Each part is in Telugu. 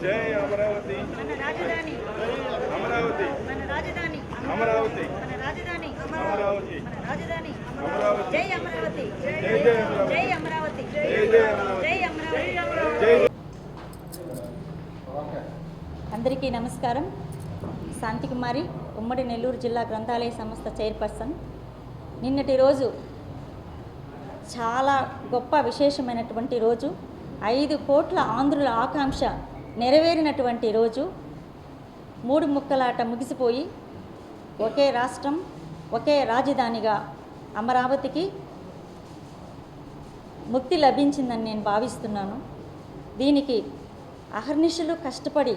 జై అమరావతి మన రాజధాని అమరావతి మన రాజధాని అమరావతి మన రాజధాని అమరావతి మన రాజధాని అమరావతి జై అమరావతి జై అమరావతి జై అమరావతి. అందరికీ నమస్కారం. శాంతికుమారి, ఉమ్మడి నెల్లూరు జిల్లా గ్రంథాలయ సంస్థ చైర్పర్సన్. నిన్నటి రోజు చాలా గొప్ప విశేషమైనటువంటి రోజు. 5 కోట్ల ఆంధ్రుల ఆకాంక్ష నెరవేరినటువంటి రోజు. 3 ముక్కలాట ముగిసిపోయి ఒకే రాష్ట్రం, ఒకే రాజధానిగా అమరావతికి ముక్తి లభించిందని నేను భావిస్తున్నాను. దీనికి అహర్నిశలు కష్టపడి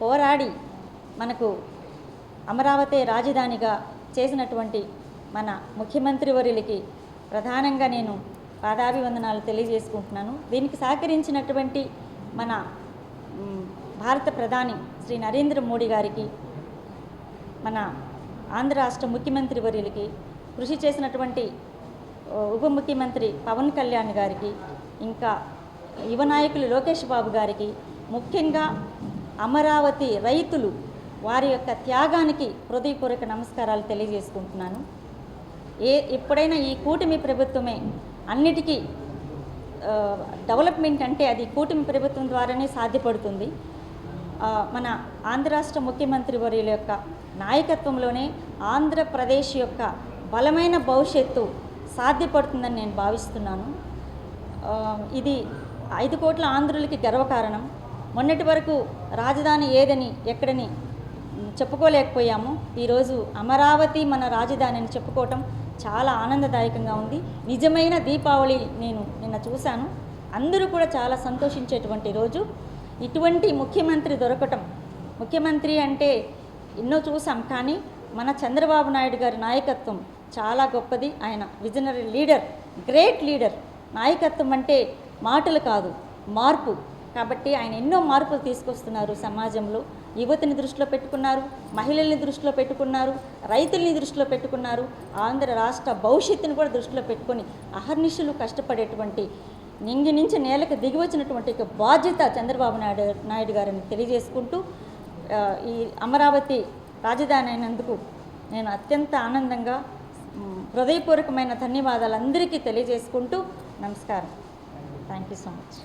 పోరాడి మనకు అమరావతి రాజధానిగా చేసినటువంటి మన ముఖ్యమంత్రి వర్యులకి ప్రధానంగా నేను పాదాభివందనాలు తెలియజేసుకుంటున్నాను. దీనికి సహకరించినటువంటి మన భారత ప్రధాని శ్రీ నరేంద్ర మోడీ గారికి, మన ఆంధ్ర రాష్ట్ర ముఖ్యమంత్రి వర్యులకి, కృషి చేసినటువంటి ఉప ముఖ్యమంత్రి పవన్ కళ్యాణ్ గారికి, ఇంకా యువ నాయకులు లోకేష్ బాబు గారికి, ముఖ్యంగా అమరావతి రైతులు వారి యొక్క త్యాగానికి హృదయపూర్వక నమస్కారాలు తెలియజేసుకుంటున్నాను. ఎప్పుడైనా ఈ కూటమి ప్రభుత్వమే అన్నిటికీ డెవలప్మెంట్ అంటే అది కూటమి ప్రభుత్వం ద్వారానే సాధ్యపడుతుంది. మన ఆంధ్ర రాష్ట్ర ముఖ్యమంత్రి వర్యుల యొక్క నాయకత్వంలోనే ఆంధ్రప్రదేశ్ యొక్క బలమైన భవిష్యత్తు సాధ్యపడుతుందని నేను భావిస్తున్నాను. ఇది 5 కోట్ల ఆంధ్రులకి గర్వకారణం. మొన్నటి వరకు రాజధాని ఏదని ఎక్కడని చెప్పుకోలేకపోయాము. ఈరోజు అమరావతి మన రాజధాని అని చెప్పుకోవటం చాలా ఆనందదాయకంగా ఉంది. నిజమైన దీపావళి నేను నిన్న చూశాను. అందరూ కూడా చాలా సంతోషించేటువంటి రోజు. ఇటువంటి ముఖ్యమంత్రి దొరకటం, ముఖ్యమంత్రి అంటే ఎన్నో చూసాం, కానీ మన చంద్రబాబు నాయుడు గారి నాయకత్వం చాలా గొప్పది. ఆయన విజనరీ లీడర్, గ్రేట్ లీడర్. నాయకత్వం అంటే మాటలు కాదు, మార్పు. కాబట్టి ఆయన ఎన్నో మార్పులు తీసుకొస్తున్నారు సమాజంలో. యువతిని దృష్టిలో పెట్టుకున్నారు, మహిళల్ని దృష్టిలో పెట్టుకున్నారు, రైతుల్ని దృష్టిలో పెట్టుకున్నారు, ఆంధ్ర రాష్ట్ర భవిష్యత్తుని కూడా దృష్టిలో పెట్టుకొని అహర్నిశలు కష్టపడేటువంటి, నింగి నుంచి నేలకు దిగి వచ్చినటువంటి బాధ్యత చంద్రబాబు నాయుడు గారిని తెలియజేసుకుంటూ, ఈ అమరావతి రాజధాని అయినందుకు నేను అత్యంత ఆనందంగా హృదయపూర్వకమైన ధన్యవాదాలు అందరికీ తెలియజేసుకుంటూ నమస్కారం. Thank you so much.